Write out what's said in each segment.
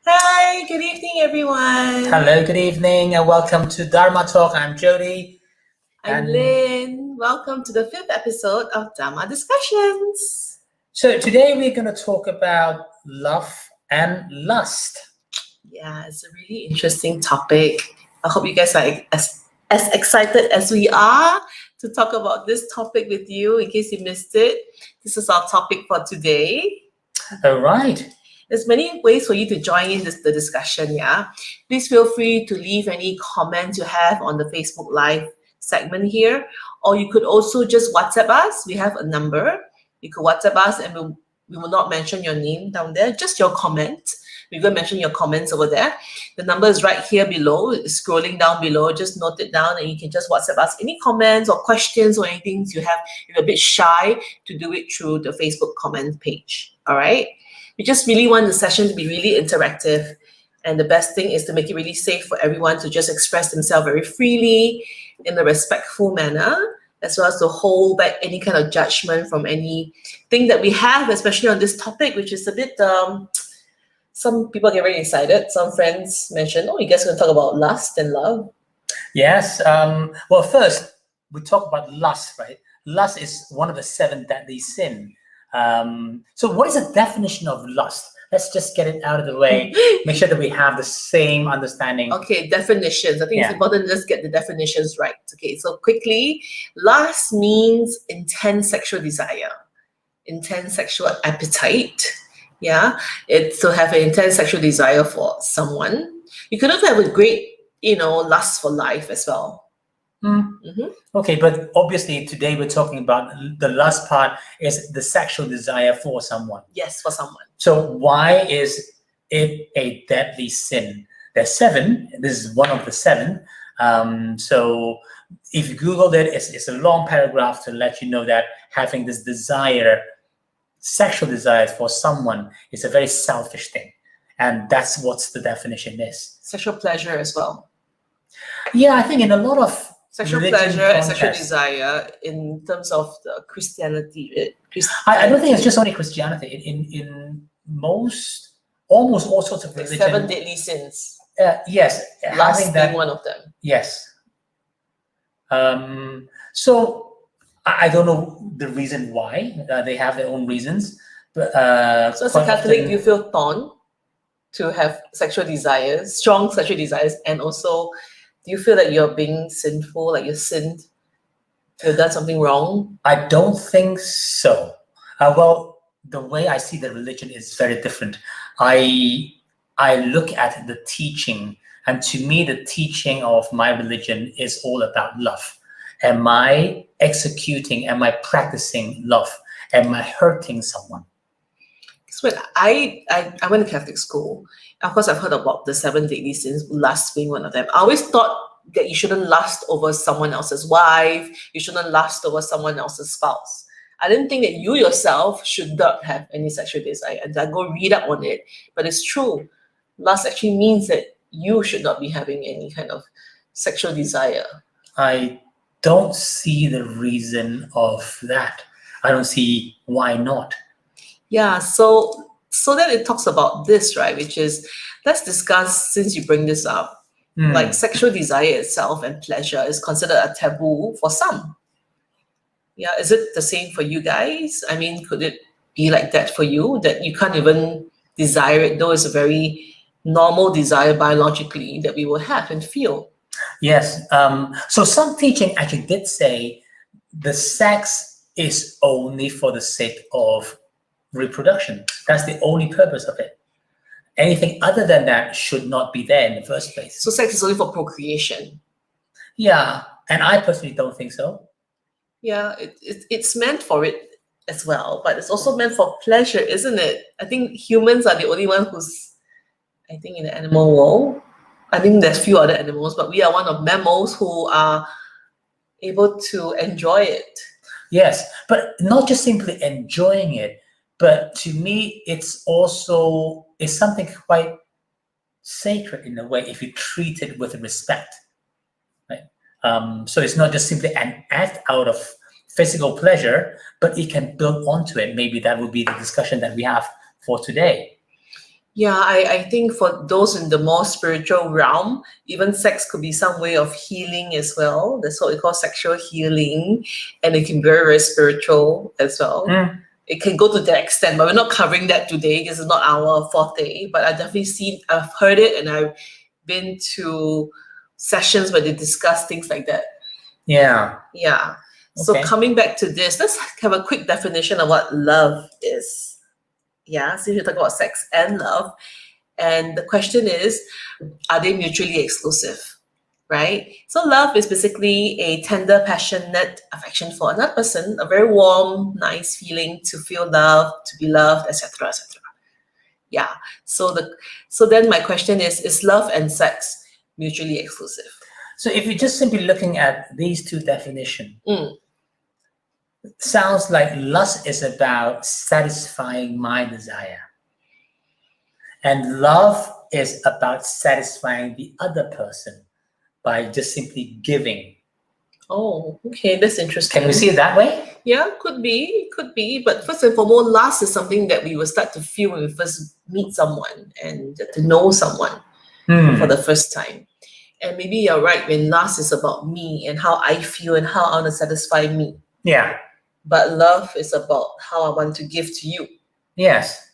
Hi, good evening, everyone. Hello, good evening, and welcome to Dharma Talk. I'm Jody. I'm Lynn. Welcome to the 5th episode of Dharma Discussions. So today we're going to talk about love and lust. Yeah, it's a really interesting topic. I hope you guys are as excited as we are to talk about this topic with you. In case you missed it, this is our topic for today. All right. There's many ways for you to join in the discussion, yeah? Please feel free to leave any comments you have on the Facebook Live segment here, or you could also just WhatsApp us. We have a number. You could WhatsApp us and we will not mention your name down there, just your comment. We're going to mention your comments over there. The number is right here below. It's scrolling down below. Just note it down and you can just WhatsApp us any comments or questions or anything you have. If you're a bit shy, to do it through the Facebook comment page. All right? We just really want the session to be really interactive. And the best thing is to make it really safe for everyone to just express themselves very freely in a respectful manner, as well as to hold back any kind of judgment from anything that we have, especially on this topic, which is a bit, some people get very excited. Some friends mention, oh, you guys are going to talk about lust and love. Yes. Well, first, we talk about lust, right? Lust is one of the 7 deadly sins. So what is the definition of lust? Let's just get it out of the way. Make sure that we have the same understanding. Okay, definitions. I think it's important to just get the definitions right. Okay, so quickly, lust means intense sexual desire, intense sexual appetite. Yeah, it's to have an intense sexual desire for someone. You could also have a great, lust for life as well. Mm-hmm. Okay, but obviously today we're talking about the lust part is the sexual desire for someone. Yes, for someone. So why is it a deadly sin? There's 7. This is one of the 7. So if you Google it, it's a long paragraph to let you know that having this desire, sexual desire for someone is a very selfish thing. And that's what the definition is. Sexual pleasure as well. Yeah, I think in a lot of sexual pleasure and sexual desire in terms of the Christianity. I don't think it's just only Christianity. In almost all sorts of religions. 7 deadly sins. Yes. Lust being one of them. Yes. So I don't know the reason why. They have their own reasons. But So as a quite Catholic, often- you feel torn to have sexual desires, strong sexual desires, and also do you feel that you're being sinful, like you've sinned, you've done something wrong? I don't think so. Well, the way I see the religion is very different. I look at the teaching, and to me, the teaching of my religion is all about love. Am I executing? Am I practicing love? Am I hurting someone? So when I went to Catholic school, of course I've heard about the 7 deadly sins, lust being one of them. I always thought that you shouldn't lust over someone else's wife, you shouldn't lust over someone else's spouse. I didn't think that you yourself should not have any sexual desire. And I go read up on it, but it's true. Lust actually means that you should not be having any kind of sexual desire. I don't see the reason of that. I don't see why not. Yeah, so then it talks about this, right? Which is, let's discuss, since you bring this up, like sexual desire itself and pleasure is considered a taboo for some. Yeah, is it the same for you guys? I mean, could it be like that for you, that you can't even desire it, though it's a very normal desire biologically that we will have and feel? Yes. So some teaching actually did say the sex is only for the sake of reproduction. That's the only purpose of it. Anything other than that should not be there in the first place. So sex is only for procreation. Yeah, and I personally don't think so. Yeah, it's meant for it as well, but it's also meant for pleasure, isn't it? I think humans are the only one who's, I think, in the animal world. I think there's few other animals, but we are one of mammals who are able to enjoy it. Yes, but not just simply enjoying it, but to me, it's something quite sacred in a way if you treat it with respect. Right? So it's not just simply an act out of physical pleasure, but it can build onto it. Maybe that would be the discussion that we have for today. Yeah, I think for those in the more spiritual realm, even sex could be some way of healing as well. That's what we call sexual healing, and it can be very, very spiritual as well. It can go to that extent, but we're not covering that today because it's not our forte. But I've heard it, and I've been to sessions where they discuss things like that. Yeah. Yeah. So Okay. coming back to this, let's have a quick definition of what love is. Yeah, so you talk about sex and love. And the question is, are they mutually exclusive? Right? So love is basically a tender, passionate affection for another person, a very warm, nice feeling to feel loved, to be loved, etc., etc. Yeah. So then my question is love and sex mutually exclusive? So if you're just simply looking at these two definitions, it sounds like lust is about satisfying my desire, and love is about satisfying the other person by just simply giving. Oh, okay, that's interesting. Can we see it that way? Yeah, could be. But first and foremost, lust is something that we will start to feel when we first meet someone and get to know someone for the first time. And maybe you're right, when lust is about me and how I feel and how I want to satisfy me. Yeah. But love is about how I want to give to you. Yes.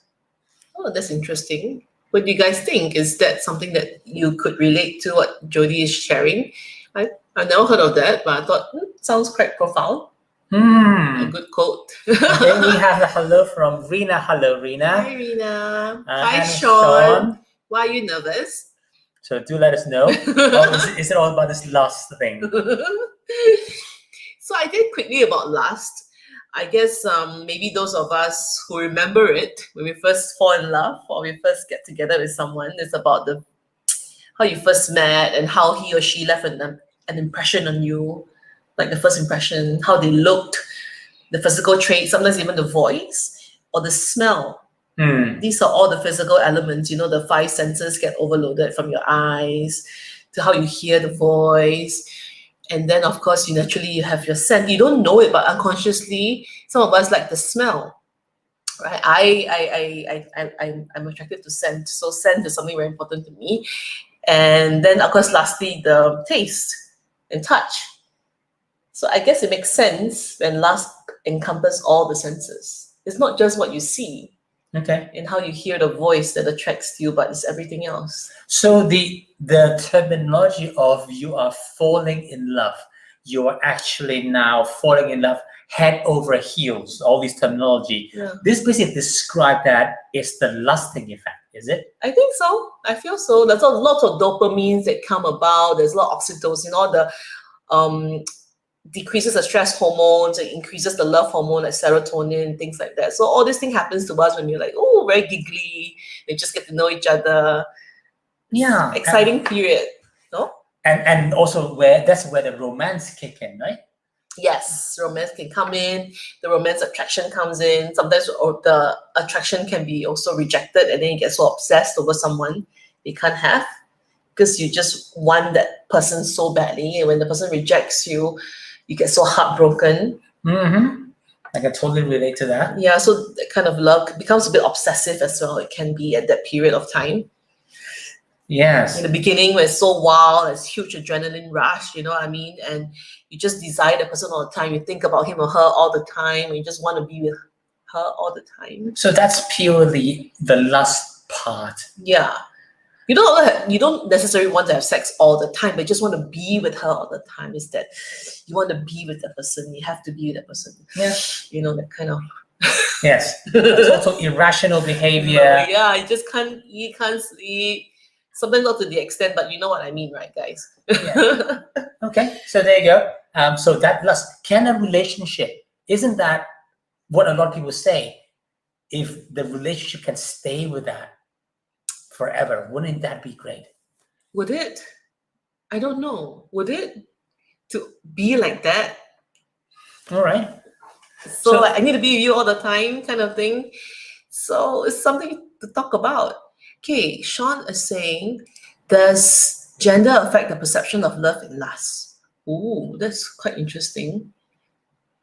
Oh, that's interesting. What do you guys think? Is that something that you could relate to what Jody is sharing? I've never heard of that, but I thought, sounds quite profound. A good quote. And then we have a hello from Rina. Hello, Rina. Hi, Rina. Hi, and Sean. Why are you nervous? So do let us know. Or is it all about this lust thing? So I did quickly about lust. I guess maybe those of us who remember it when we first fall in love or we first get together with someone, it's about how you first met and how he or she left an impression on you, like the first impression, how they looked, the physical traits, sometimes even the voice or the smell. These are all the physical elements. The 5 senses get overloaded, from your eyes to how you hear the voice. And then, of course, you have your scent. You don't know it, but unconsciously, some of us like the smell, right? I'm attracted to scent. So scent is something very important to me. And then, of course, lastly, the taste and touch. So I guess it makes sense when lust encompasses all the senses. It's not just what you see Okay. and how you hear the voice that attracts you, but it's everything else. So the terminology of you are falling in love, you are actually now falling in love head over heels, all this terminology. Yeah. This basically describe that it's the lusting effect, is it? I think so. I feel so. There's a lot of dopamines that come about. There's a lot of oxytocin, all the decreases the stress hormones, it increases the love hormone like serotonin, things like that. So all this thing happens to us when you're like, oh, very giggly. They just get to know each other. Yeah. Exciting period. No? And also that's where the romance kick in, right? Yes, romance can come in. The romance attraction comes in. Sometimes the attraction can be also rejected, and then you get so obsessed over someone you can't have because you just want that person so badly. And when the person rejects you, you get so heartbroken. Mm-hmm. I can totally relate to that. Yeah, so that kind of love becomes a bit obsessive as well. It can be at that period of time. Yes. In the beginning, when it's so wild, it's huge adrenaline rush, you know what I mean? And you just desire the person all the time. You think about him or her all the time, and you just want to be with her all the time. So that's purely the lust part. Yeah. You don't necessarily want to have sex all the time, but you just want to be with her all the time. Is that you want to be with that person? You have to be with that person. Yeah. You know, that kind of. Yes. Total irrational behavior. Yeah, you just can't eat, can't sleep. Sometimes not to the extent, but you know what I mean, right, guys? Yeah. Okay, so there you go. So that lust, can a relationship, isn't that what a lot of people say? If the relationship can stay with that forever, wouldn't that be great? Would it? I don't know. Would it? To be like that? All right. So like, I need to be with you all the time kind of thing. So it's something to talk about. Okay, Sean is saying, does gender affect the perception of love and lust? Ooh, that's quite interesting.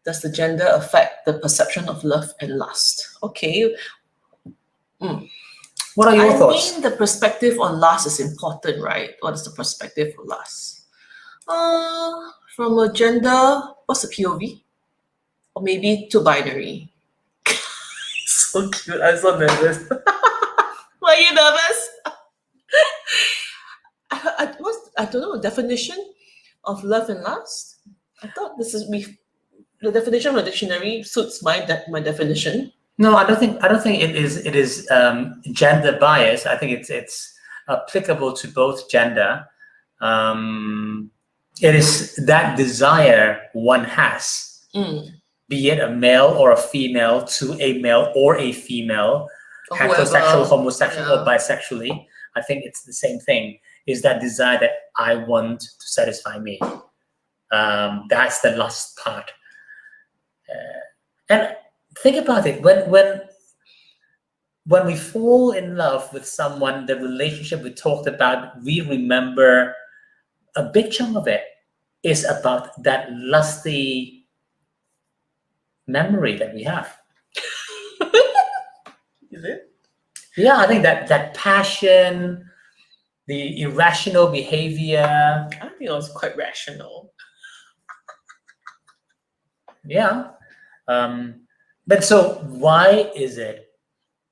Does the gender affect the perception of love and lust? Okay. What are your thoughts? I mean, the perspective on lust is important, right? What is the perspective for lust? From a gender, what's the POV? Or maybe to binary. So cute. I'm so nervous. Why are you nervous? I don't know, definition of love and lust. I thought the definition of the dictionary suits my definition. No, I don't think it is gender bias. I think it's applicable to both gender. It is that desire one has, be it a male or a female, to a male or a female, Or heterosexual, whoever. homosexual, Yeah. or bisexually. I think it's the same thing. Is that desire that I want to satisfy me? That's the lust part. And think about it. When we fall in love with someone, the relationship we talked about, we remember a big chunk of it is about that lusty memory that we have. Is it? Yeah, I think that passion, the irrational behavior. I think it was quite rational. Yeah. But so why is it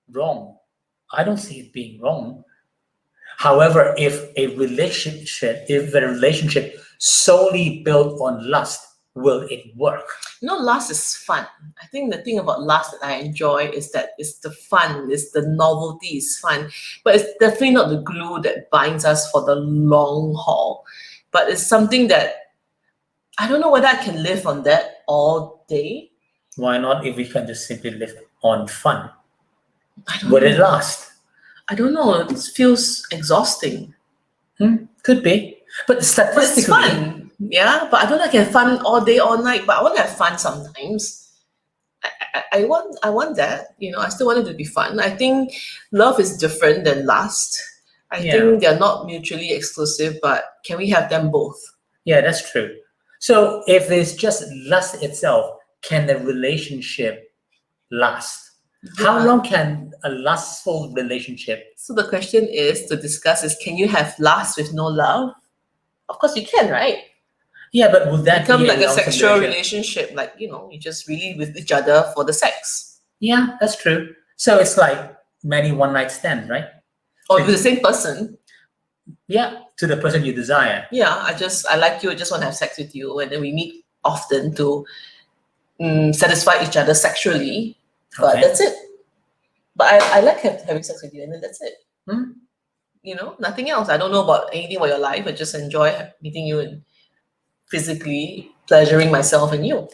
wrong? I don't see it being wrong. However, if a relationship solely built on lust, will it work? You know, lust is fun. I think the thing about lust that I enjoy is that it's the fun, it's the novelty, is fun. But it's definitely not the glue that binds us for the long haul. But it's something that I don't know whether I can live on that all day. Why not if we can just simply live on fun? I don't Would know. it last? I don't know. It feels exhausting. Could be. But But it's statistically, fun. Yeah, but I don't know if I can have fun all day, all night, but I want to have fun sometimes. I want that. You know, I still want it to be fun. I think love is different than lust. I think they're not mutually exclusive, but can we have them both? yeah, that's true. So if it's just lust itself, can the relationship last? How Yeah. long can a lustful relationship? So the question is to discuss is, can you have lust with no love? Of course you can, right? Yeah, but would that become be like a long-term sexual relationship? relationship, like, you just really with each other for the sex. Yeah, that's true. So it's like many one-night stands, right? Or So- with the same person. Yeah, to the person you desire. Yeah, I like you, I just want to have sex with you. And then we meet often to satisfy each other sexually. But Okay. that's it. But I like having sex with you, and then that's it. Hmm. Nothing else. I don't know about anything about your life. I just enjoy meeting you and physically pleasuring myself and you.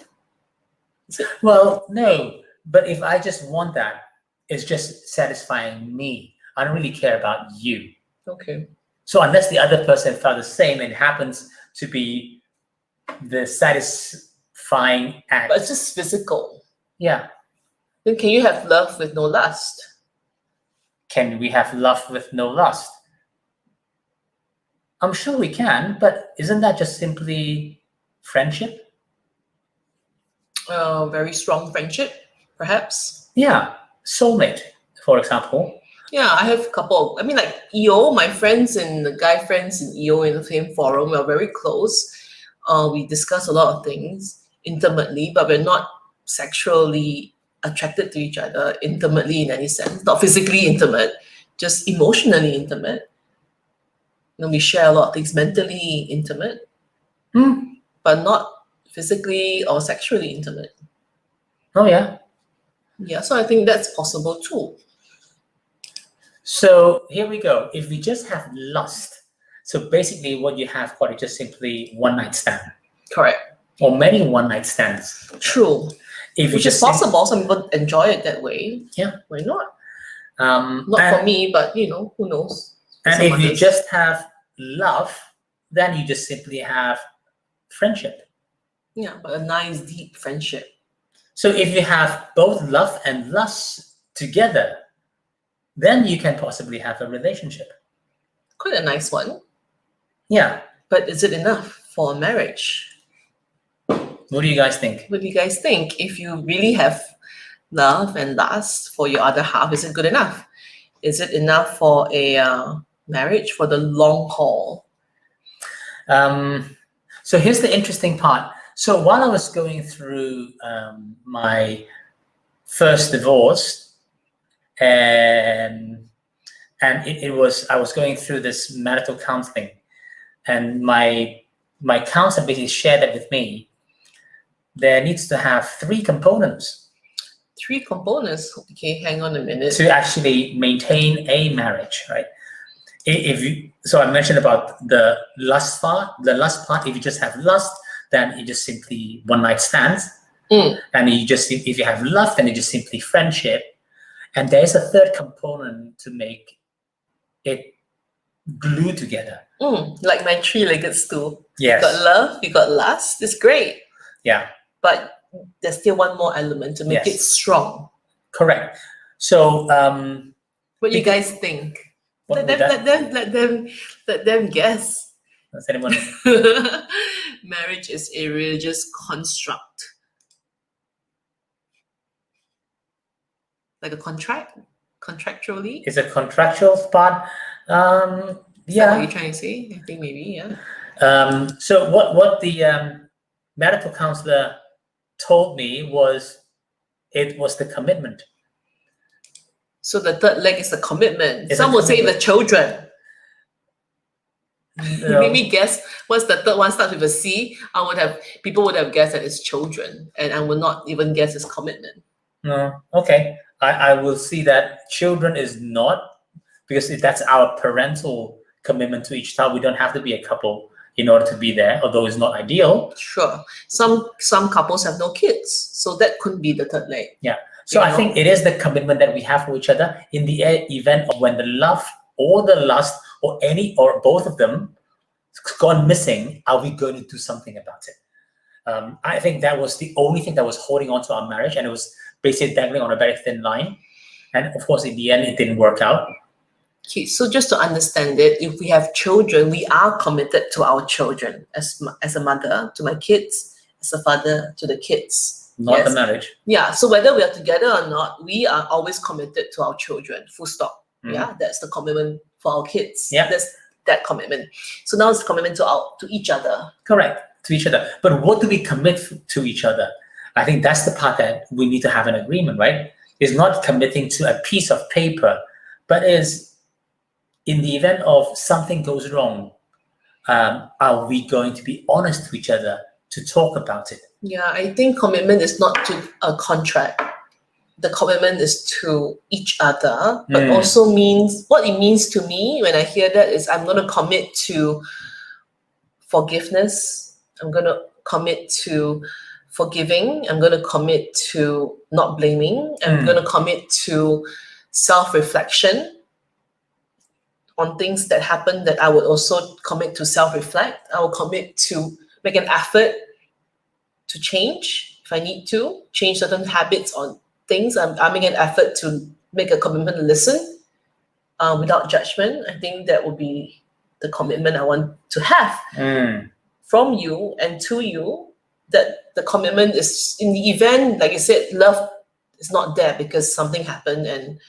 That's it. Well, no, but if I just want that, it's just satisfying me. I don't really care about you. Okay. So unless the other person felt the same and happens to be the satisfying act, But it's just physical. yeah. Then can you have love with no lust? Can we have love with no lust? I'm sure we can, but isn't that just simply friendship? Very strong friendship, perhaps. Yeah, soulmate, for example. Yeah, I have a couple. I mean, like EO, my friends and the guy friends in EO in the same forum, we're very close. We discuss a lot of things intimately, but we're not sexually attracted to each other intimately in any sense. Not physically intimate, just emotionally intimate. We share a lot of things mentally intimate, but not physically or sexually intimate. Oh, yeah. Yeah, so I think that's possible too. So here we go. If we just have lust, so basically what you have got is just simply one night stand Correct. or many one night stands. True. If you Which is just possible. Some people enjoy it that way. Yeah. Why not? Not for me, but who knows? For And some if you others. just have love, then you just simply have friendship. Yeah, but a nice deep friendship. So if you have both love and lust together, then you can possibly have a relationship. Quite a nice one. Yeah. But is it enough for a marriage? What do you guys think? What do you guys think? If you really have love and lust for your other half, is it good enough? Is it enough for a marriage for the long haul? So here's the interesting part. So while I was going through my first divorce, and I was going through this marital counseling, and my counselor basically shared that with me. There needs to have 3 components. 3 components. Okay, hang on a minute. To actually maintain a marriage, right? So I mentioned about the lust part. The lust part, if you just have lust, then it just simply one night stands. And if you have love, then it just simply friendship. And there's a 3rd component to make it glue together. Like my 3-legged stool. Yes. You got love, you got lust. It's great. Yeah. But there's still one more element to make it strong. Correct. So what you guys think? Let them guess. Does anyone? Marriage is a religious construct. Like a contract? Contractually? It's a contractual part. Is that Yeah. what you're trying to say? I think maybe, yeah. So what the marital counselor told me was it was the commitment. So the 3rd leg is the commitment. It's Some a would say the commitment. children. You No. made me guess what's the 3rd one starts with a C. People would have guessed that it's children, and I would not even guess it's commitment. No. Okay. I will see that children is not, because that's our parental commitment to each child. We don't have to be a couple in order to be there, although it's not ideal. Sure. Some couples have no kids, so that could be the 3rd leg. Yeah. So I think it is the commitment that we have for each other in the event of when the love or the lust or any or both of them gone missing. Are we going to do something about it? I think that was the only thing that was holding on to our marriage, and it was basically dangling on a very thin line. And of course, in the end, it didn't work out. Okay, so just to understand it, if we have children, we are committed to our children as a mother to my kids, as a father to the kids. Not the marriage. Yeah, so whether we are together or not, we are always committed to our children, full stop. Yeah, that's the commitment for our kids. Yeah. That's that commitment. So now it's the commitment to each other. Correct. to each other. But what do we commit to each other? I think that's the part that we need to have an agreement, right? Is not committing to a piece of paper, but is in the event of something goes wrong, are we going to be honest to each other to talk about it? Yeah, I think commitment is not to a contract. The commitment is to each other, but also means what it means to me when I hear that is I'm going to commit to forgiveness. I'm going to commit to forgiving. I'm going to commit to not blaming. I'm going to commit to self-reflection on things that happen, that I would also commit to self-reflect. I will commit to make an effort to change if I need to, change certain habits on things. I'm making an effort to make a commitment to listen without judgment. I think that would be the commitment I want to have from you and to you, that the commitment is in the event, like you said, love is not there because something happened and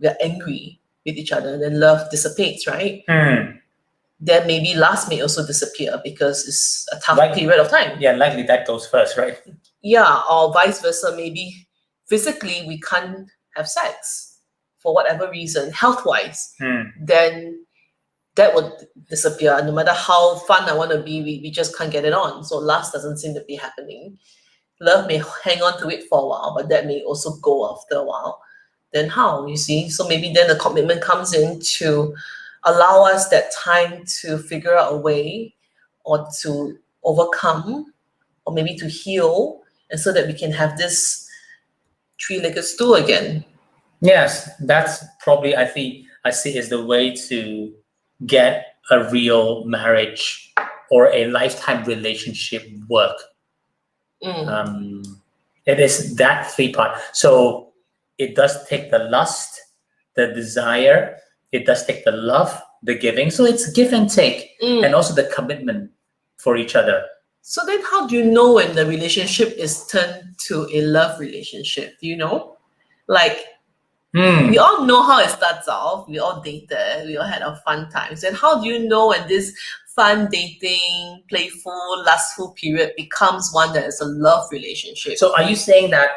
we're angry with each other, and then love dissipates, right? Then maybe lust may also disappear because it's a tough period of time. Yeah, likely that goes first, right? Yeah, or vice versa. Maybe physically we can't have sex for whatever reason, health-wise, then that would disappear. No matter how fun I want to be, we just can't get it on. So lust doesn't seem to be happening. Love may hang on to it for a while, but that may also go after a while. Then how, you see? So maybe then the commitment comes in to allow us that time to figure out a way or to overcome or maybe to heal, and so that we can have this three-legged stool again. Yes, that's probably, I see is the way to get a real marriage or a lifetime relationship work. It is that three part. So it does take the lust, the desire, it does take the love, the giving. So it's give and take, and also the commitment for each other. So then how do you know when the relationship is turned to a love relationship? Do you know? Like, we all know how it starts off. We all dated. We all had our fun times. And how do you know when this fun, dating, playful, lustful period becomes one that is a love relationship? So are you saying that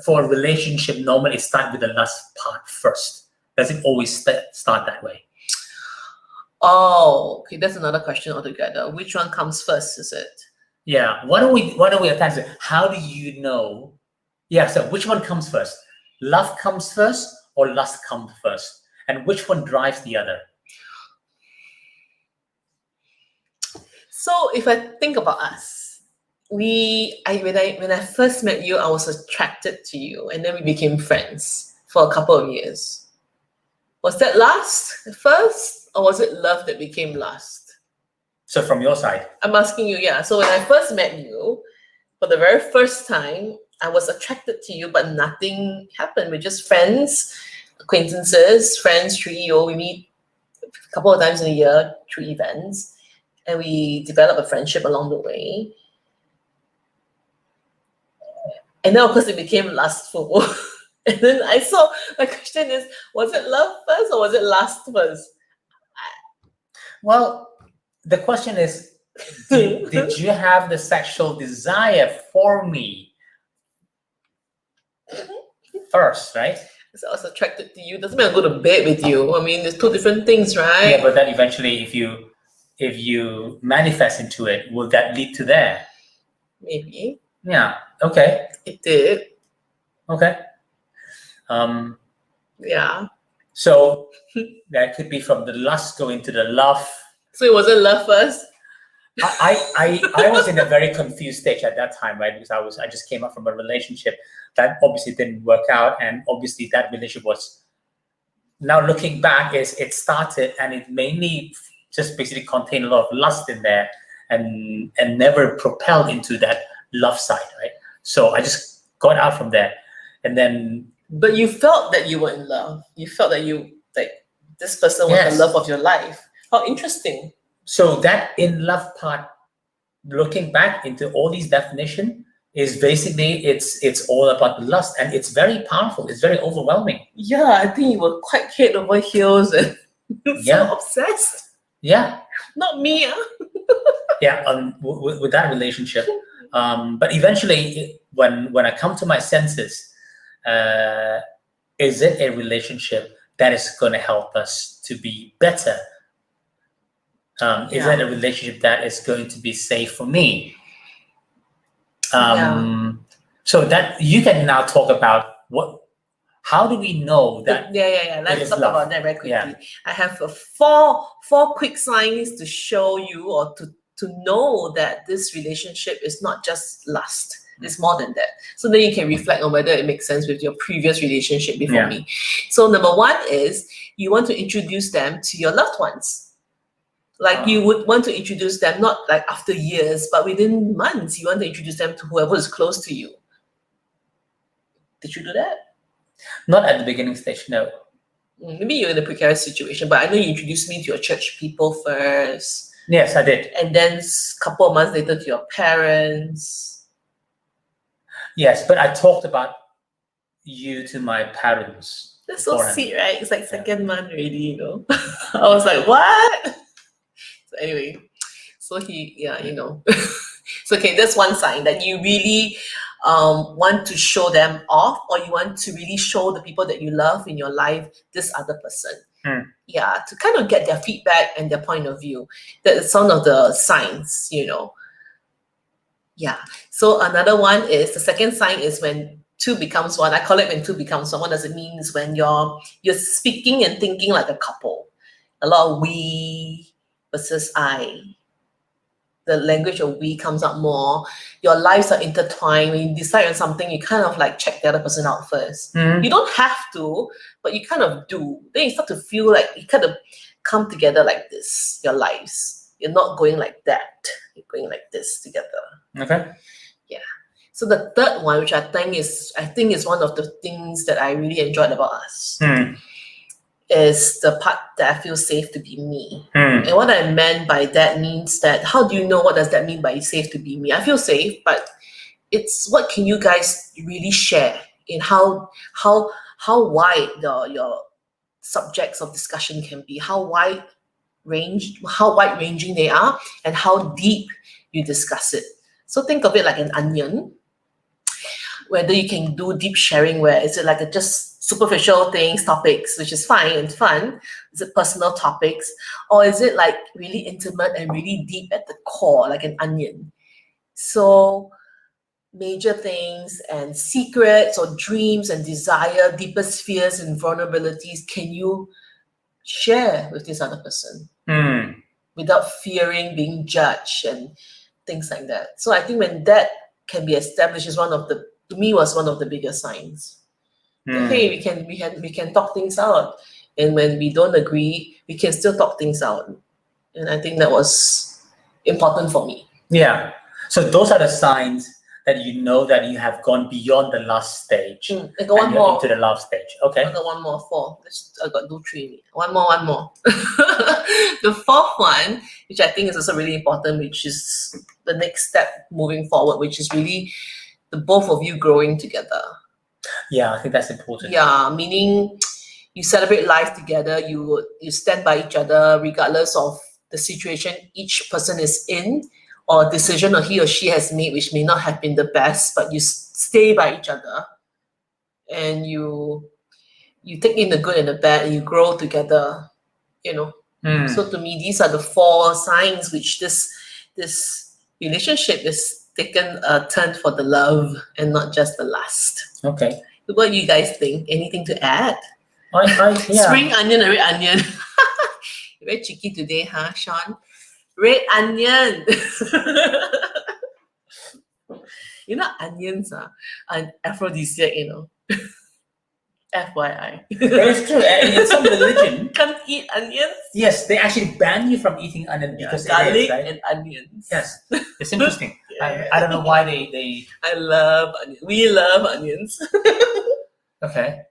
for a relationship, normally it starts with the lust part first? Does it always start that way? Oh, okay. That's another question altogether. Which one comes first, is it? Yeah. Why don't we attach it? How do you know? Yeah. So which one comes first? Love comes first or lust comes first? And which one drives the other? So if I think about us, when I first met you, I was attracted to you, and then we became friends for a couple of years. Was that lust first, or was it love that became lust? So from your side, I'm asking you, yeah. So when I first met you, for the very first time, I was attracted to you, but nothing happened. We're just friends, acquaintances, friends through EO. We meet a couple of times in a year through events, and we develop a friendship along the way. And then, of course, it became lustful. And then my question is, was it love first or was it lust first? Well, the question is, did you have the sexual desire for me first, right? So I was attracted to you. Doesn't mean I go to bed with you. I mean, there's two different things, right? Yeah, but then eventually, if you manifest into it, will that lead to there? Maybe. Yeah. Okay. It did. Okay. Yeah. So that could be from the lust go into the love. So it wasn't love first? I was in a very confused stage at that time, right? Because I just came up from a relationship that obviously didn't work out, and obviously that relationship was, now looking back, it started and it mainly just basically contained a lot of lust in there, and never propelled into that love side, right? So I just got out from there, and then. But you felt that you were in love. You felt that this person was the love of your life. How interesting. So that in love part, looking back into all these definitions, is basically it's all about the lust, and it's very powerful. It's very overwhelming. Yeah, I think you were quite head over heels and so obsessed. Yeah. Not me. Yeah, with that relationship. But eventually, when I come to my senses, is it a relationship that is going to help us to be better? Is it a relationship that is going to be safe for me? So that you can now talk about how do we know that? Let's talk about that very quickly. Yeah. I have four quick signs to show you or to know that this relationship is not just lust. It's more than that. So then you can reflect on whether it makes sense with your previous relationship before me. So number one is you want to introduce them to your loved ones. Like you would want to introduce them, not like after years, but within months, you want to introduce them to whoever is close to you. Did you do that? Not at the beginning stage, no. Maybe you're in a precarious situation, but I know you introduced me to your church people first. Yes, I did. And then a couple of months later to your parents. Yes, but I talked about you to my parents. That's so sweet, right? It's like second month already, you know. I was like, what? So anyway, so so okay, that's one sign that you really want to show them off, or you want to really show the people that you love in your life this other person. Yeah, to kind of get their feedback and their point of view. That's one of the signs, Yeah. So another one is the second sign is when two becomes one. I call it when two becomes one. What does it mean? Is when you're speaking and thinking like a couple. A lot of we versus I. The language of we comes out more. Your lives are intertwined. When you decide on something, you kind of like check the other person out first. You don't have to, but you kind of do. Then you start to feel like you kind of come together like this, your lives. You're not going like that. You're going like this together. Okay. Yeah. So the third one, which I think is one of the things that I really enjoyed about us, is the part that I feel safe to be me. And what I meant by that means that, how do you know what does that mean by safe to be me? I feel safe, but it's what can you guys really share in how wide your subjects of discussion can be, how wide-ranging they are, and how deep you discuss it. So think of it like an onion. Whether you can do deep sharing, where is it like a just superficial things, topics, which is fine and fun? Is it personal topics? Or is it like really intimate and really deep at the core, like an onion? So major things and secrets or dreams and desire, deepest fears and vulnerabilities, can you share with this other person without fearing being judged and things like that? So I think when that can be established, is to me was one of the biggest signs. Hey, we can talk things out, and when we don't agree, we can still talk things out, and I think that was important for me. Yeah. So those are the signs that you know that you have gone beyond the last stage. I got one more into the last stage. Okay. I got one more. 4. I got 3. One more. The fourth one, which I think is also really important, which is the next step moving forward, which is really the both of you growing together. Yeah, I think that's important. Yeah, meaning you celebrate life together. You stand by each other regardless of the situation each person is in, or decision or he or she has made, which may not have been the best, but you stay by each other, and you take in the good and the bad, and you grow together. So to me, these are the 4 signs which this relationship is taken a turn for the love and not just the lust. Okay. What do you guys think? Anything to add? Yeah. Spring onion or red onion? Very cheeky today, huh, Sean? Red onion. Onions are an aphrodisiac, FYI. It's true. In some religion, can't eat onions. Yes, they actually ban you from eating onion because garlic and onions. Yes, it's interesting. I don't know why they. I love onions. We love onions. Okay.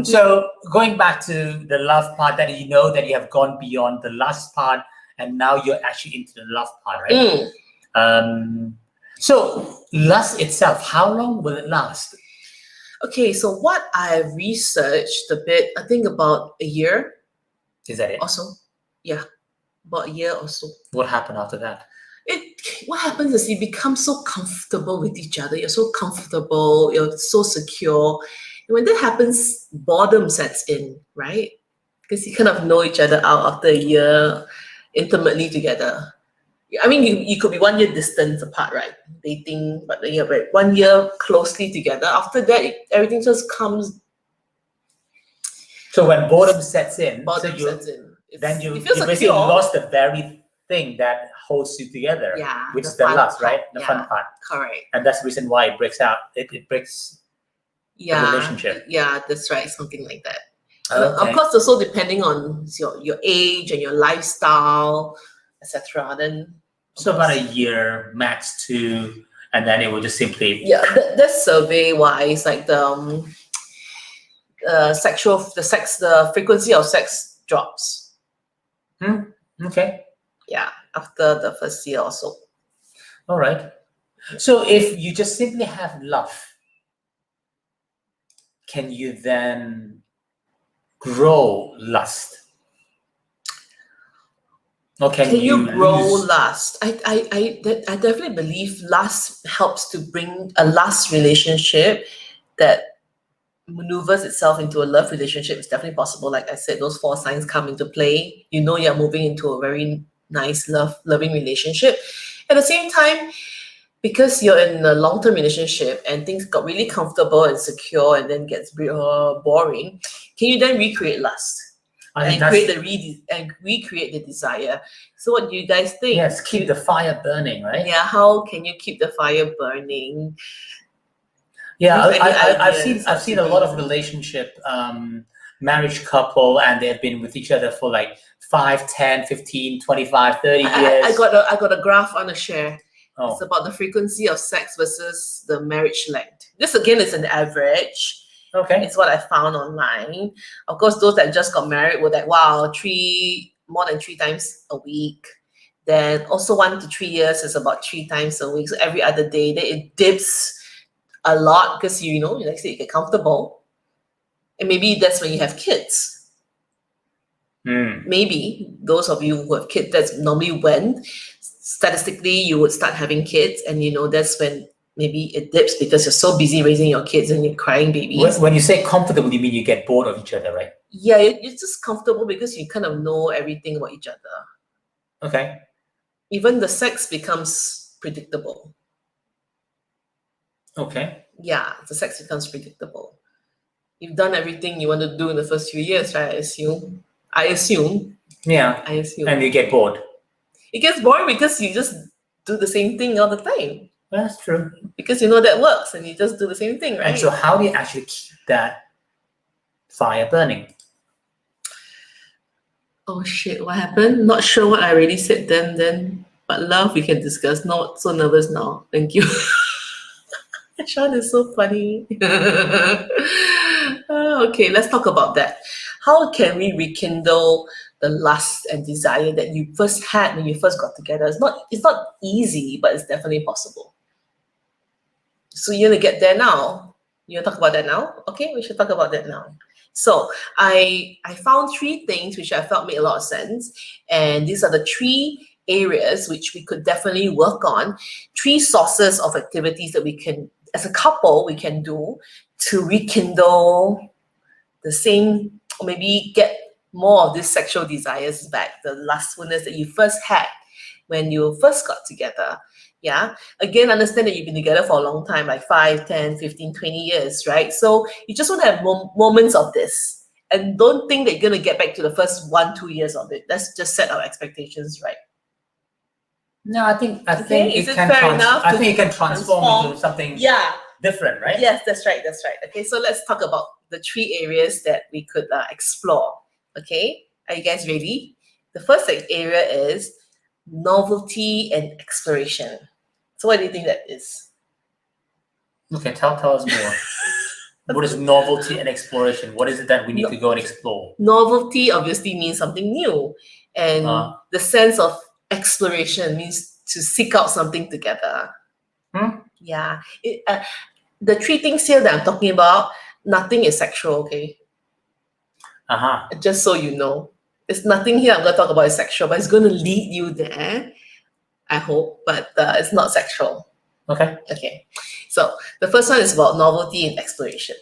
So going back to the love part, that you know that you have gone beyond the last part, and now you're actually into the love part, right? So lust itself, how long will it last? Okay, so what I've researched a bit, I think about a year. Is that it? Also, yeah, about a year or so. What happened after that? what happens is you become so comfortable with each other. You're so comfortable, you're so secure. And when that happens, boredom sets in, right? Because you kind of know each other out after a year intimately together. I mean, you could be 1 year distance apart, right? Dating, but then you're 1 year closely together. After that, everything just comes. So when boredom sets in, Boredom so sets in. then you feel basically secure. lost the very thing that holds you together, Yeah, which the is the fun lust, part, right? The fun yeah. part. Correct. And that's the reason why it breaks out. It breaks the relationship. Yeah, that's right. Something like that. Okay. Of course, also depending on your age and your lifestyle, etc. Then So about a year, max 2, and then it will just simply that's survey wise, like the the frequency of sex drops. Okay. Yeah, after the first year or so. All right. So if you just simply have love, can you then grow lust? Or can you grow lose? lust? I definitely believe lust helps to bring a lust relationship that maneuvers itself into a love relationship. Is definitely possible. Like I said, those 4 signs come into play. You know you're moving into a very nice loving relationship. At the same time, because you're in a long-term relationship and things got really comfortable and secure and then gets boring, can you then recreate lust? And recreate the desire. So what do you guys think? Yes, keep the fire burning, right? Yeah, how can you keep the fire burning? Yeah, Any I've ideas seen a lot of relationship marriage couple, and they've been with each other for like 5, 10, 15, 25, 30 years. I got a graph on a share. It's about the frequency of sex versus the marriage length. This again is an average. Okay. It's what I found online. Of course, those that just got married were like, wow, more than 3 times a week. Then also 1 to 3 years is about 3 times a week. So every other day, then it dips a lot because like I said, you get comfortable. And maybe that's when you have kids. Maybe those of you who have kids, that's normally when statistically you would start having kids, and that's when maybe it dips because you're so busy raising your kids and you're crying babies. When you say comfortable, you mean you get bored of each other, right? Yeah, you're just comfortable because you kind of know everything about each other. Okay. Even the sex becomes predictable. Okay. Yeah, the sex becomes predictable. You've done everything you want to do in the first few years, right? I assume. Yeah. I assume. And you get bored. It gets boring because you just do the same thing all the time. That's true. Because you know that works and you just do the same thing, right? And so how do you actually keep that fire burning? Oh shit, what happened? Not sure what I already said then. But love, we can discuss. Not so nervous now. Thank you. Sean is so funny. Okay, let's talk about that. How can we rekindle the lust and desire that you first had when you first got together? It's not easy, but it's definitely possible. So you're gonna get there now. You wanna talk about that now? Okay, we should talk about that now. So I found 3 things which I felt made a lot of sense, and these are the 3 areas which we could definitely work on. 3 sources of activities that we can, as a couple, we can do to rekindle the same, or maybe get more of these sexual desires back, the lustfulness that you first had when you first got together. Yeah. Again, understand that you've been together for a long time, like 5, 10, 15, 20 years, right? So you just want to have moments of this. And don't think that you're going to get back to the first 1, 2 years of it. Let's just set our expectations right. No, I think it can transform into something different, right? Yes, that's right. Okay, so let's talk about the 3 areas that we could explore. Okay, are you guys ready? The first area is novelty and exploration. So what do you think that is? Okay, tell us more. What is novelty and exploration? What is it that we need to go and explore? Novelty obviously means something new, and the sense of exploration means to seek out something together. Yeah. The 3 things here that I'm talking about, nothing is sexual, okay? Just so you know. There's nothing here I'm going to talk about is sexual, but it's going to lead you there. I hope, but it's not sexual. Okay. Okay, so the first one is about novelty and exploration.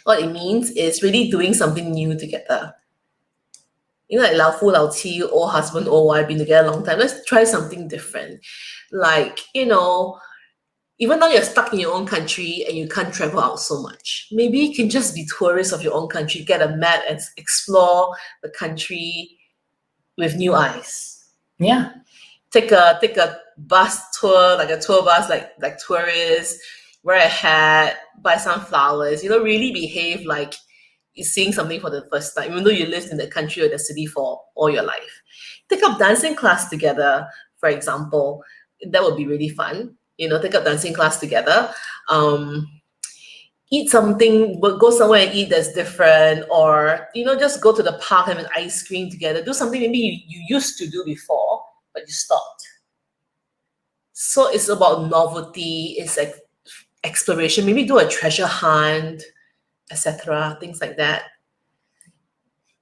What it means is really doing something new together. You know, like 老夫老妻, old husband, old wife, been together a long time. Let's try something different. Like, you know, even though you're stuck in your own country and you can't travel out so much, maybe you can just be tourists of your own country, get a map and explore the country with new eyes. Yeah. Take a bus tour, like a tour bus, like tourists, wear a hat, buy some flowers, you know, really behave like you're seeing something for the first time, even though you lived in the country or the city for all your life. Take up dancing class together, for example. That would be really fun. You know, take up dancing class together. Eat something, go somewhere and eat that's different, or, you know, just go to the park and have an ice cream together. Do something maybe you used to do before, but you stopped. So it's about novelty, it's like exploration, maybe do a treasure hunt, etc., things like that.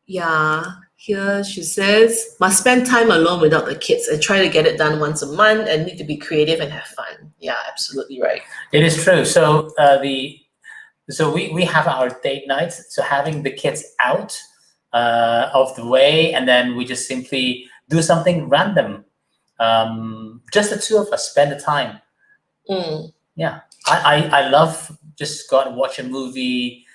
Yeah, here she says, must spend time alone without the kids and try to get it done once a month and need to be creative and have fun. Yeah, absolutely right. It is true. So we have our date nights. So having the kids out of the way, and then we just simply do something random. Just the two of us spend the time. Yeah, I love just go and watch a movie,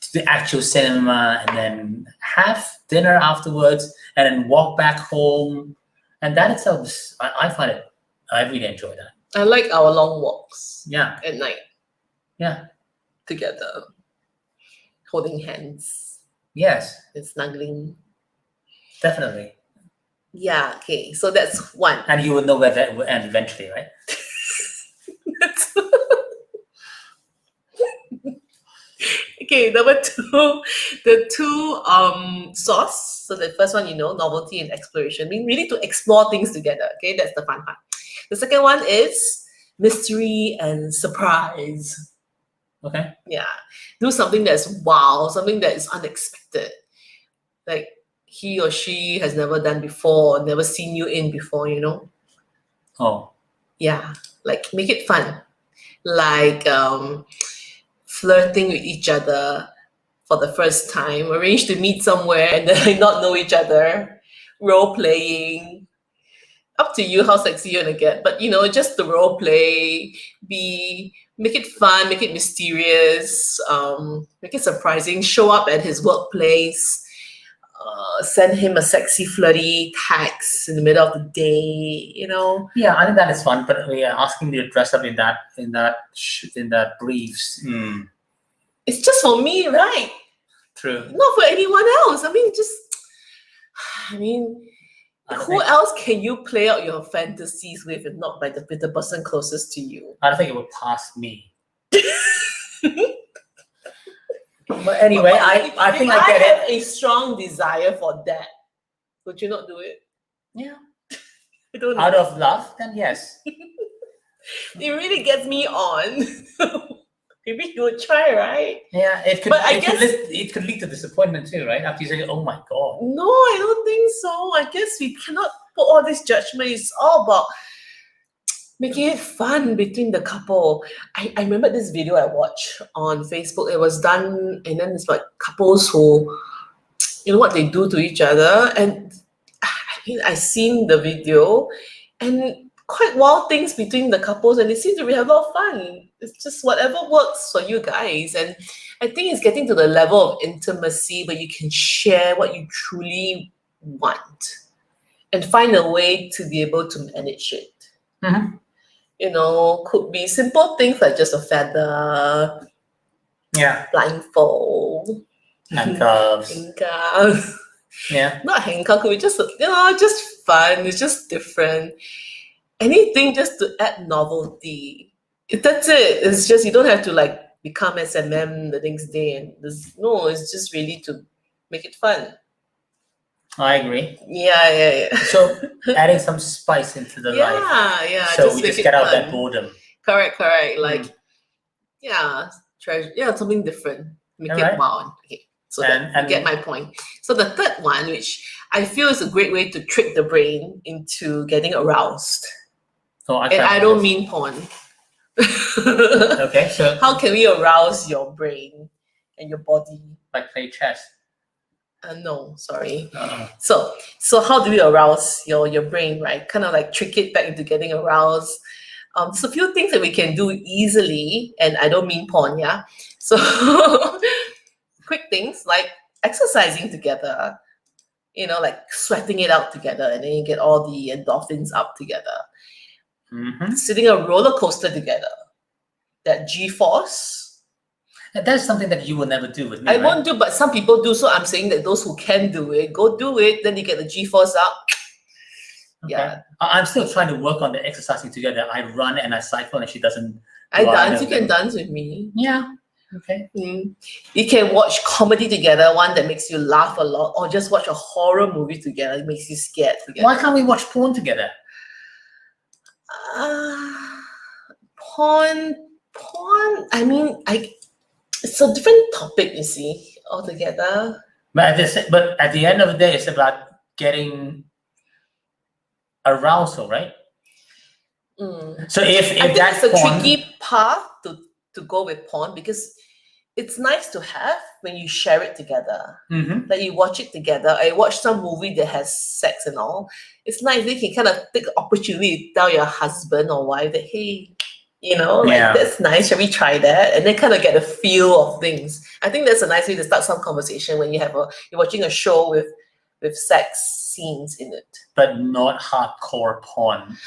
to the actual cinema, and then have dinner afterwards, and then walk back home. And that itself is, I find it, I really enjoy that. I like our long walks. Yeah. At night. Yeah. Together, holding hands. Yes. And snuggling. Definitely. Yeah, okay, so that's one. And you will know where that will end eventually, right? Okay, number two, the two source. So the first one, you know, novelty and exploration. I mean, really to explore things together. Okay, that's the fun part. The second one is mystery and surprise. Okay. Yeah, do something that's wow, something that is unexpected. Like he or she has never done before, never seen you in before, you know? Oh. Yeah, like make it fun. Like flirting with each other for the first time, arrange to meet somewhere and then not know each other, role playing. Up to you how sexy you wanna get, but you know, just the role play, make it fun, make it mysterious, make it surprising, show up at his workplace, send him a sexy flirty text in the middle of the day, you know. Yeah, I think that is fun, but we are asking you to dress up in that briefs. It's just for me, right? True. Not for anyone else. I mean, who else can you play out your fantasies with if not with the person closest to you? I don't think it would pass me. But anyway, I think I get have a strong desire for that. Would you not do it? Yeah. I don't know. Out of love, then yes. It really gets me on. Maybe you would try, right? Yeah, it could. But it could lead to disappointment too, right? After you say, "Oh my god." No, I don't think so. I guess we cannot put all this judgment. It's all about making it fun between the couple. I remember this video I watched on Facebook. It was done, and then it's like couples who, you know, what they do to each other. And I mean, I seen the video, and quite wild things between the couples, and they seem to have a lot of fun. It's just whatever works for you guys. And I think it's getting to the level of intimacy where you can share what you truly want and find a way to be able to manage it. Mm-hmm. You know, could be simple things like just a feather, blindfold, handcuffs. Yeah. Not handcuff, could be just, you know, just fun. It's just different. Anything just to add novelty. That's it. It's just, you don't have to like become SMM the next day. And it's just really to make it fun. I agree. Yeah. So adding some spice into the life. Yeah. So we just get out of that boredom. Correct. Like, treasure. Yeah, something different. Make it wow. Okay. So that you get my point. So the third one, which I feel is a great way to trick the brain into getting aroused. Oh, And I don't mean porn. Okay, so how can we arouse your brain and your body? Like play chess. No, sorry. Uh-oh. So how do we arouse your brain, right? Kind of like trick it back into getting aroused. There's a few things that we can do easily, and I don't mean porn, yeah? So quick things like exercising together, like sweating it out together, and then you get all the endorphins up together. Mm-hmm. Sitting a roller coaster together, that G-force. That's something that you will never do with me. I won't do, but some people do. So I'm saying that those who can do it, go do it. Then you get the G-force up. Okay. Yeah. I'm still trying to work on the exercising together. I run and I cycle, and she doesn't. I dance. You can dance with me. Yeah. Okay. You can watch comedy together, one that makes you laugh a lot, or just watch a horror movie together. It makes you scared together. Why can't we watch porn together? Porn. I mean, it's a different topic, you see, altogether. But at the end of the day, it's about getting arousal, right? So if I think that's it's a porn, tricky path to go with porn, because it's nice to have when you share it together. Mm-hmm. Like you watch it together. I watch some movie that has sex and all. It's nice. You can kind of take the opportunity to tell your husband or wife that, hey, that's nice. Shall we try that? And then kind of get a feel of things. I think that's a nice way to start some conversation when you're watching a show with sex scenes in it. But not hardcore porn.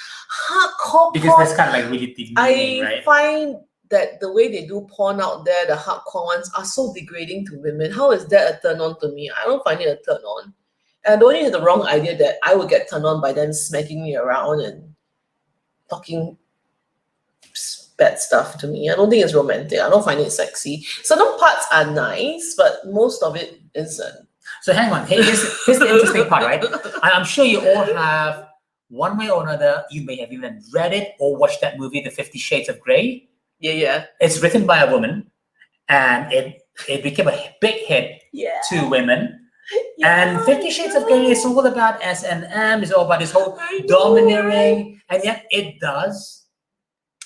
Hardcore because porn. that's kind of like really demeaning, right? I find that the way they do porn out there, the hardcore ones, are so degrading to women. How is that a turn on to me? I don't find it a turn on. And I don't even have the wrong idea that I would get turned on by them smacking me around and talking bad stuff to me. I don't think it's romantic. I don't find it sexy. Certain parts are nice, but most of it isn't. So hang on. Hey, here's the interesting part, right? I'm sure you all have, one way or another, you may have even read it or watched that movie, The 50 Shades of Grey. Yeah. It's written by a woman, and it became a big hit to women. And 50 Shades of Grey is all about S&M. It's all about this whole domineering, and yet it does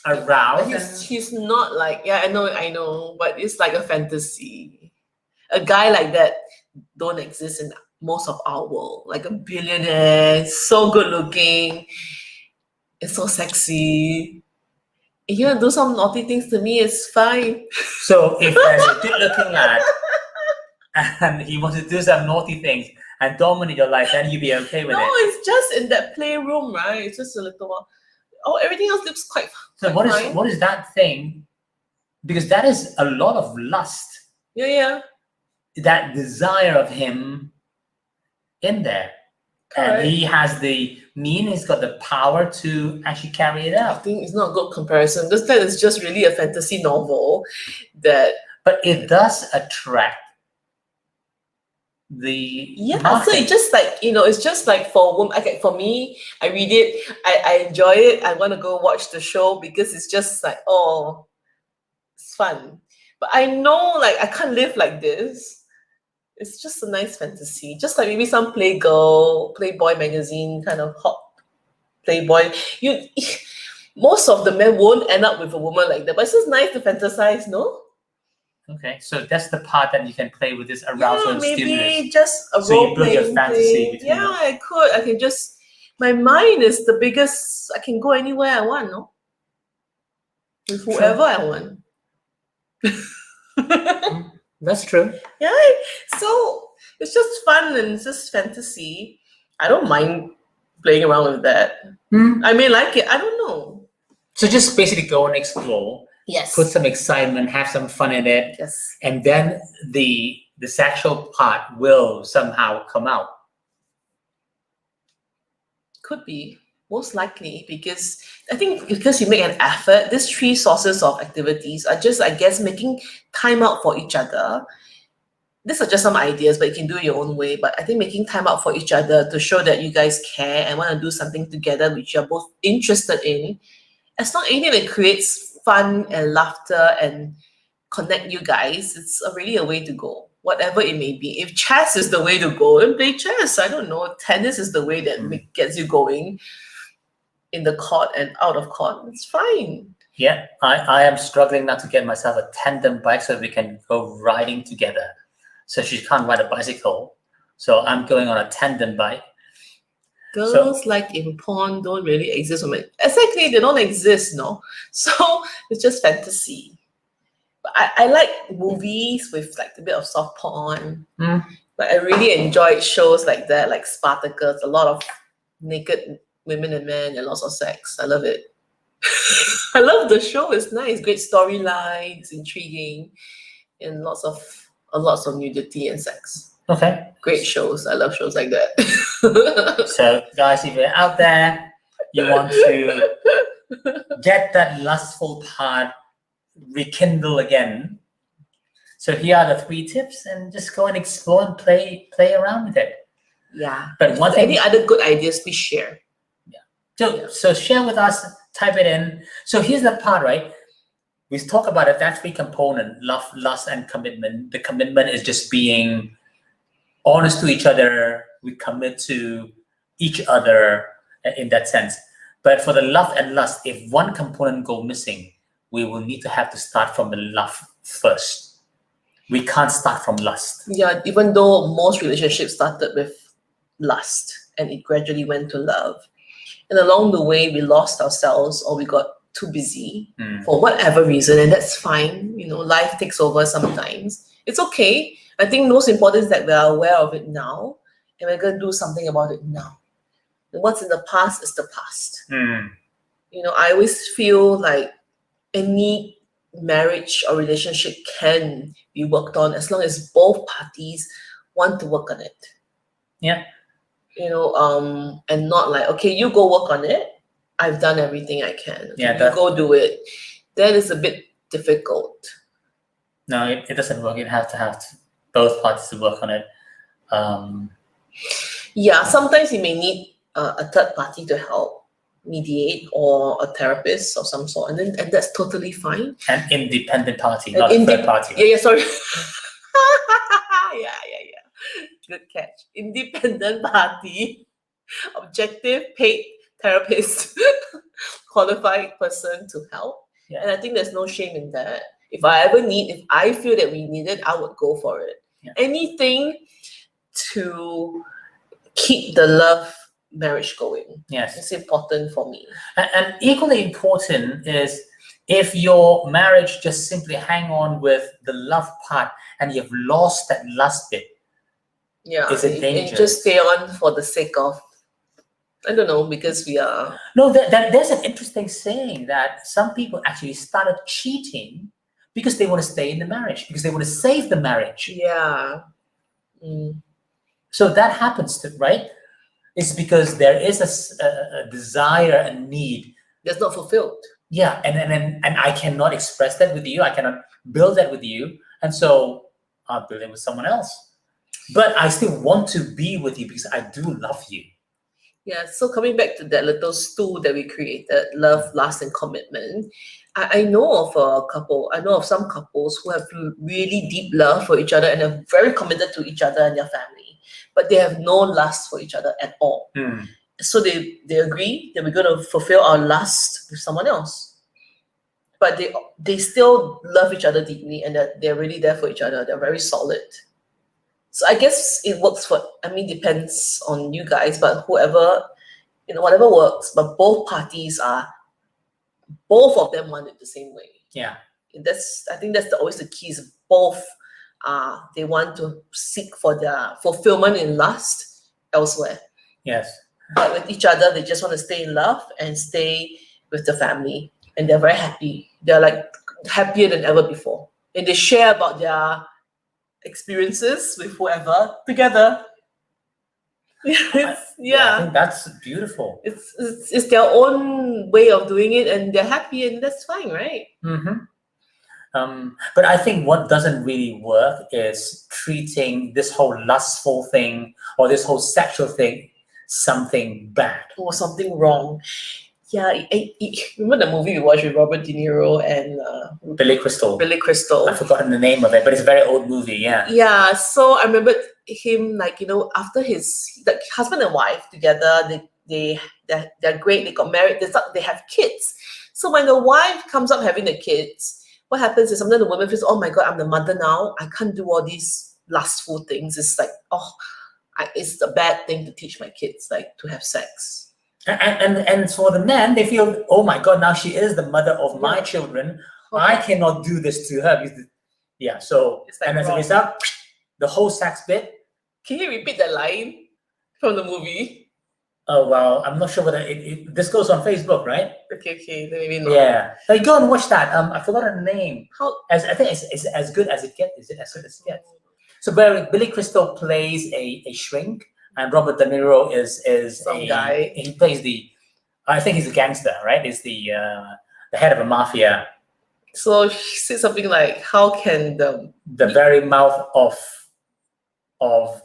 arouse. He's not like, I know, but it's like a fantasy. A guy like that don't exist in most of our world. Like a billionaire, so good looking, it's so sexy. If you want to do some naughty things to me, it's fine. So if there's a good looking lad and he wants to do some naughty things and dominate your life, then you'd be okay with it. No, it's just in that playroom, right? It's just a little while. Oh, everything else looks quite So what is that thing? Because that is a lot of lust. Yeah. That desire of him in there. Correct. And he has the means, he's got the power to actually carry it I out. think it's not a good comparison. That is just really a fantasy novel that... But it does attract the market. So it's just like, it's just like for women. Okay, for me, I read it, I enjoy it, I want to go watch the show because it's just like, oh, it's fun. But I know, like, I can't live like this. It's just a nice fantasy, just like maybe some Playboy magazine kind of hot Playboy. Most of the men won't end up with a woman like that, but it's just nice to fantasize, no? Okay, so that's the part that you can play with this arousal and maybe stimulus. just a So you role build your playing fantasy thing. between them. I could. I can just. My mind is the biggest. I can go anywhere I want, no? With whoever I want. That's true. Yeah. So it's just fun and it's just fantasy. I don't mind playing around with that. I may like it. I don't know. So just basically go and explore. Yes. Put some excitement, have some fun in it. Yes. And then the sexual part will somehow come out. Could be. Most likely, because I think because you make an effort, these three sources of activities are just, I guess, making time out for each other. These are just some ideas, but you can do it your own way. But I think making time out for each other to show that you guys care and want to do something together which you're both interested in, as long as anything that creates fun and laughter and connect you guys, it's really a way to go. whatever it may be. If chess is the way to go, then play chess. I don't know. Tennis is the way that gets you going in the court and out of court. It's fine. Yeah, I am struggling now to get myself a tandem bike so we can go riding together. So she can't ride a bicycle. So I'm going on a tandem bike. Girls like in porn don't really exist. Exactly, they don't exist, no? So it's just fantasy. But I like movies with like a bit of soft porn. But I really enjoyed shows like that, like Spartacus, a lot of naked women and men and lots of sex. I love it. I love the show. It's nice, great storyline, it's intriguing, and lots of nudity and sex. Okay. Great shows. I love shows like that. So guys, if you're out there, you want to get that lustful part rekindle again. So here are the 3 tips, and just go and explore and play around with it. Yeah. But one thing, any other good ideas, please share. So share with us, type it in. So here's the part, right? We talk about it, that 3 component, love, lust, and commitment. The commitment is just being honest to each other. We commit to each other in that sense. But for the love and lust, if one component go missing, we will need to have to start from the love first. We can't start from lust. Yeah, even though most relationships started with lust and it gradually went to love. And along the way, we lost ourselves or we got too busy for whatever reason, and that's fine. Life takes over sometimes. It's okay. I think most important is that we are aware of it now, and we're going to do something about it now. And what's in the past is the past. I always feel like any marriage or relationship can be worked on as long as both parties want to work on it. Yeah. And not like, okay, you go work on it. I've done everything I can. Okay, Yeah, you go do it. That is a bit difficult. No, it doesn't work. You have to have both parties to work on it. Yeah, sometimes you may need a third party to help mediate, or a therapist of some sort, and that's totally fine. An independent party, not a third party. Yeah, sorry. yeah. Good catch. Independent party, objective, paid therapist, qualified person to help. Yeah. And I think there's no shame in that. If I feel that we need it, I would go for it. Yeah. Anything to keep the love marriage going. Yes. It's important for me. And equally important is if your marriage just simply hang on with the love part and you've lost that lust bit. Yeah, is it dangerous? And just stay on for the sake of, I don't know, because we are... No, there's an interesting saying that some people actually started cheating because they want to stay in the marriage, because they want to save the marriage. Yeah. So that happens, right? It's because there is a desire and need that's not fulfilled. Yeah, and I cannot express that with you. I cannot build that with you, and so I'll build it with someone else. But I still want to be with you because I do love you. Yeah. So coming back to that little stool that we created, love, lust, and commitment. I know of a couple. I know of some couples who have really deep love for each other and are very committed to each other and their family, but they have no lust for each other at all. So they agree that we're going to fulfill our lust with someone else, but they still love each other deeply, and they're really there for each other. They're very solid. So I guess it works depends on you guys, but whoever, whatever works, but both of them want it the same way. Yeah. I think that's always the key, is both they want to seek for their fulfillment in lust elsewhere. Yes. But with each other, they just want to stay in love and stay with the family, and they're very happy. They're like happier than ever before, and they share about their experiences with whoever together. I think that's beautiful. It's their own way of doing it, and they're happy, and that's fine, right? But I think what doesn't really work is treating this whole lustful thing or this whole sexual thing something bad Or something wrong. Yeah, remember the movie we watched with Robert De Niro and Billy Crystal. Billy Crystal? I've forgotten the name of it, but it's a very old movie. Yeah. Yeah, so I remember him, like, after the husband and wife together, they're great. They got married. They have kids. So when the wife comes up having the kids, what happens is sometimes the woman feels, oh my God, I'm the mother now. I can't do all these lustful things. It's like, it's a bad thing to teach my kids, like, to have sex. And for the men, they feel, oh my God, now she is the mother of my Yeah. children. Okay. I cannot do this to her. So It's like and as a wrong. result, the whole sex bit. Can you repeat that line from the movie? Oh well, I'm not sure whether this goes on Facebook, right? Okay, then maybe not. Yeah, like go and watch that. I forgot her name. How? I think it's as good as it gets. Is it as good as it gets? So where Billy Crystal plays a shrink, and Robert De Niro is Some guy. He plays I think he's a gangster, right? He's the head of a mafia. So she said something like, "How can the very mouth of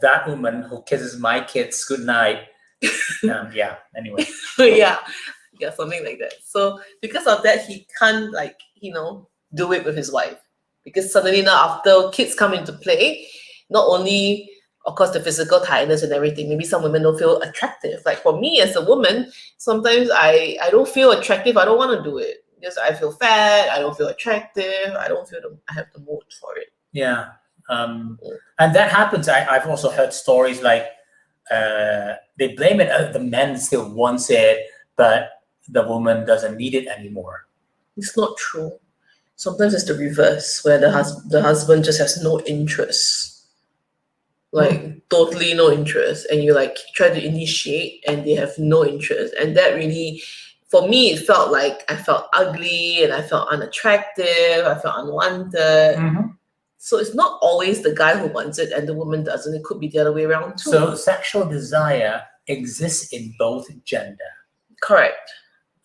that woman who kisses my kids goodnight." Yeah. Anyway. yeah, something like that." So because of that, he can't do it with his wife, because suddenly now after kids come into play, not only of course the physical tiredness and everything, maybe some women don't feel attractive. Like for me as a woman, sometimes I don't feel attractive. I don't want to do it because I feel fat. I don't feel attractive. I don't feel I have the mood for it. Yeah. And that happens. I've also heard stories like they blame it. The man still wants it, but the woman doesn't need it anymore. It's not true. Sometimes it's the reverse, where the husband just has no interest, like totally no interest, and you like try to initiate, and they have no interest, and that really, for me, it felt like I felt ugly, and I felt unattractive. I felt unwanted. Mm-hmm. So it's not always the guy who wants it and the woman doesn't. It could be the other way around too. So sexual desire exists in both gender. Correct.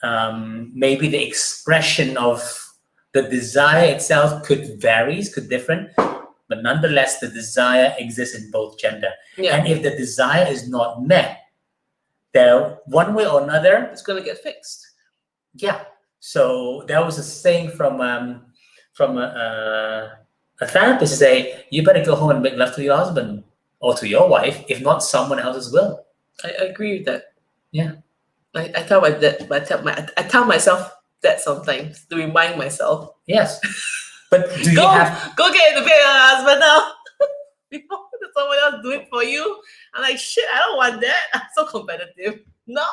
Maybe the expression of the desire itself could different, but nonetheless, the desire exists in both gender. Yeah. And if the desire is not met, there one way or another, it's going to get fixed. Yeah. So there was a saying from a therapist to say, you better go home and make love to your husband or to your wife, if not someone else's will. I agree with that. Yeah. I tell I tell myself that sometimes to remind myself. Yes. But do go, you have go get in the bed with your husband now? Before someone else do it for you. I'm like, shit, I don't want that. I'm so competitive. No,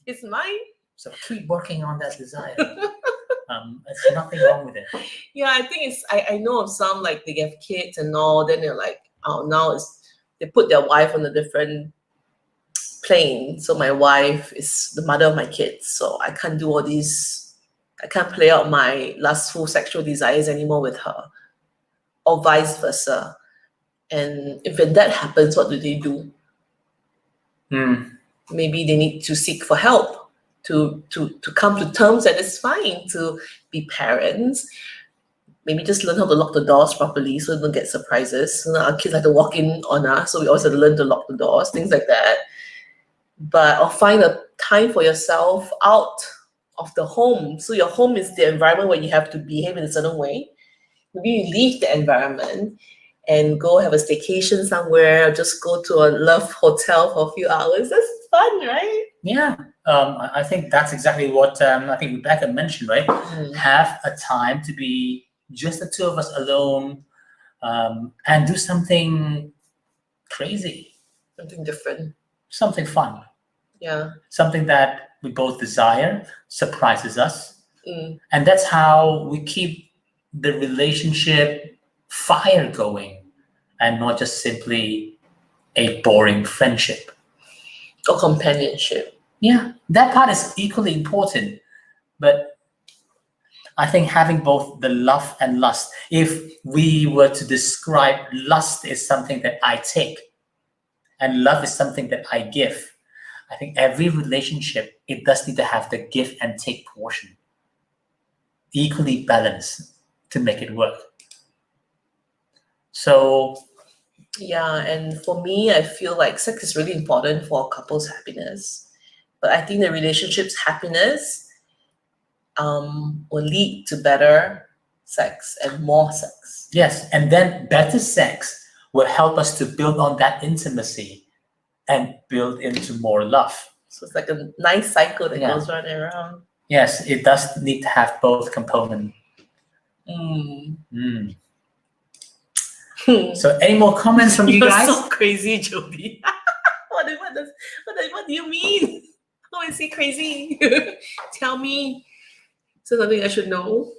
it's mine. So keep working on that desire. There's nothing wrong with it. Yeah, I think I know of some, like they have kids and all, then they're like, oh, now they put their wife on a different plane. So my wife is the mother of my kids. So I can't do all these, I can't play out my lustful sexual desires anymore with her. Or vice versa. And if that happens, what do they do? Maybe they need to seek for help. To come to terms that it's fine to be parents. Maybe just learn how to lock the doors properly so we don't get surprises. So our kids like to walk in on us, so we also have to learn to lock the doors, things like that. Or find a time for yourself out of the home. So your home is the environment where you have to behave in a certain way. Maybe you leave the environment and go have a staycation somewhere, or just go to a love hotel for a few hours. That's fun, right? Yeah. I think that's exactly what I think Rebecca mentioned, right? Have a time to be just the two of us alone, and do something crazy. Something different. Something fun. Yeah. Something that we both desire, surprises us. And that's how we keep the relationship fire going, and not just simply a boring friendship. Or companionship. Yeah, that part is equally important. But I think having both the love and lust, if we were to describe lust is something that I take and love is something that I give, I think every relationship, it does need to have the give and take portion. Equally balanced to make it work. So yeah, and for me, I feel like sex is really important for a couple's happiness. But I think the relationship's happiness will lead to better sex and more sex. Yes, and then better sex will help us to build on that intimacy and build into more love. So it's like a nice cycle that Yeah. goes round and round. Yes, it does need to have both components. So any more comments from you You're guys? so crazy, Jody. what do you mean? How is he crazy? Tell me. Is there something I should know?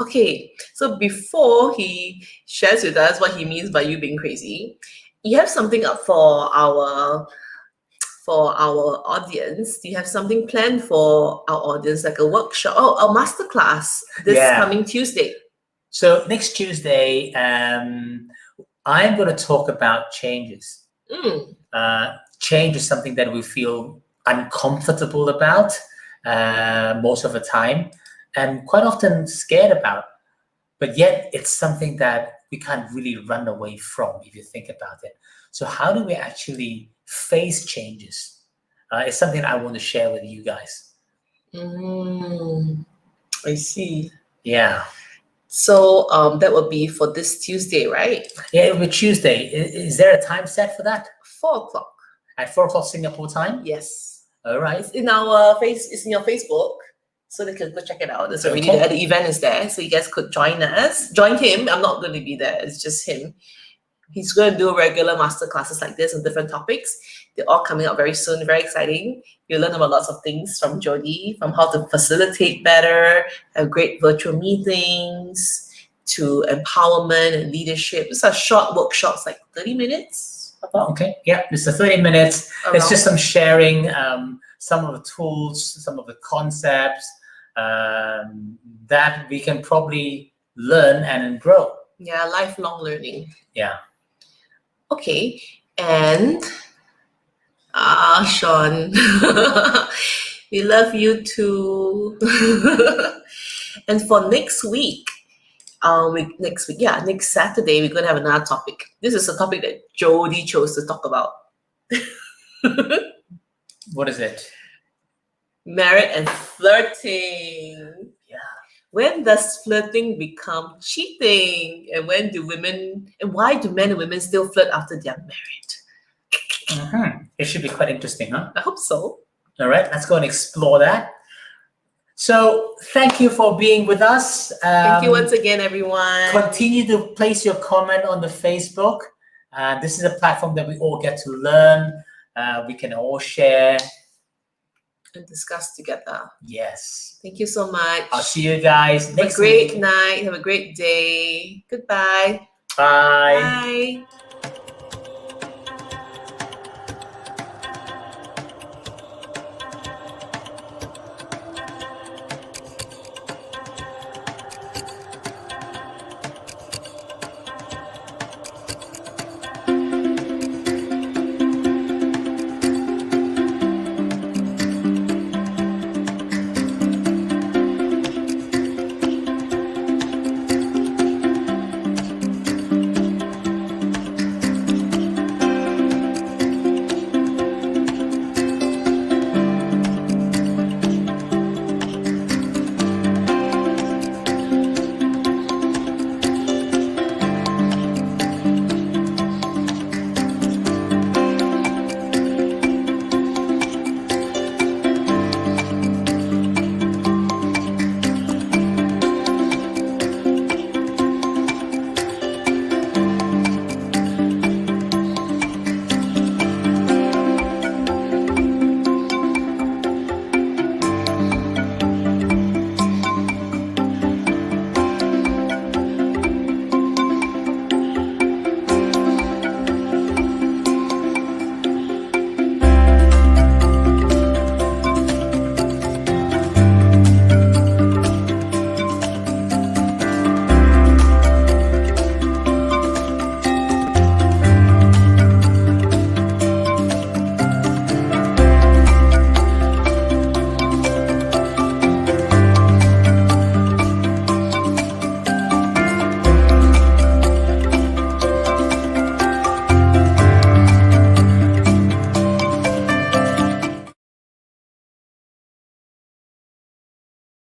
Okay, so before he shares with us what he means by you being crazy, you have something up for our audience. Do you have something planned for our audience, like a workshop, a masterclass this coming Tuesday? So next Tuesday, I'm going to talk about changes. Change is something that we feel uncomfortable about most of the time, and quite often scared about. But yet it's something that we can't really run away from if you think about it. So how do we actually face changes? It's something I want to share with you guys. I see. Yeah. So that will be for this Tuesday, right? Yeah, it will be Tuesday. Is there a time set for that? 4 o'clock. At 4 o'clock Singapore time? Yes. All right. It's in our it's in your Facebook, so they can go check it out. It's already there. The event is there, so you guys could join us. Join him. I'm not going to be there. It's just him. He's going to do regular master classes like this on different topics. They're all coming out very soon. Very exciting. You'll learn about lots of things from Jody, from how to facilitate better, have great virtual meetings, to empowerment and leadership. These are short workshops, like 30 minutes. Okay. Yeah, it's 30 minutes. It's just some sharing, some of the tools, some of the concepts that we can probably learn and grow. Yeah, lifelong learning. Yeah. Okay, and Sean, we love you too. And for next week, next Saturday, we're going to have another topic. This is a topic that Jody chose to talk about. What is it? Marriage and flirting. Yeah. When does flirting become cheating? And why do men and women still flirt after they're married? It should be quite interesting, huh? I hope so. All right, let's go and explore that. So thank you for being with us. Thank you once again, everyone. Continue to place your comment on the Facebook. This is a platform that we all get to learn. We can all share and discuss together. Yes. Thank you so much. I'll see you guys next week. Have a great night. Have a great day. Goodbye. Bye. Bye.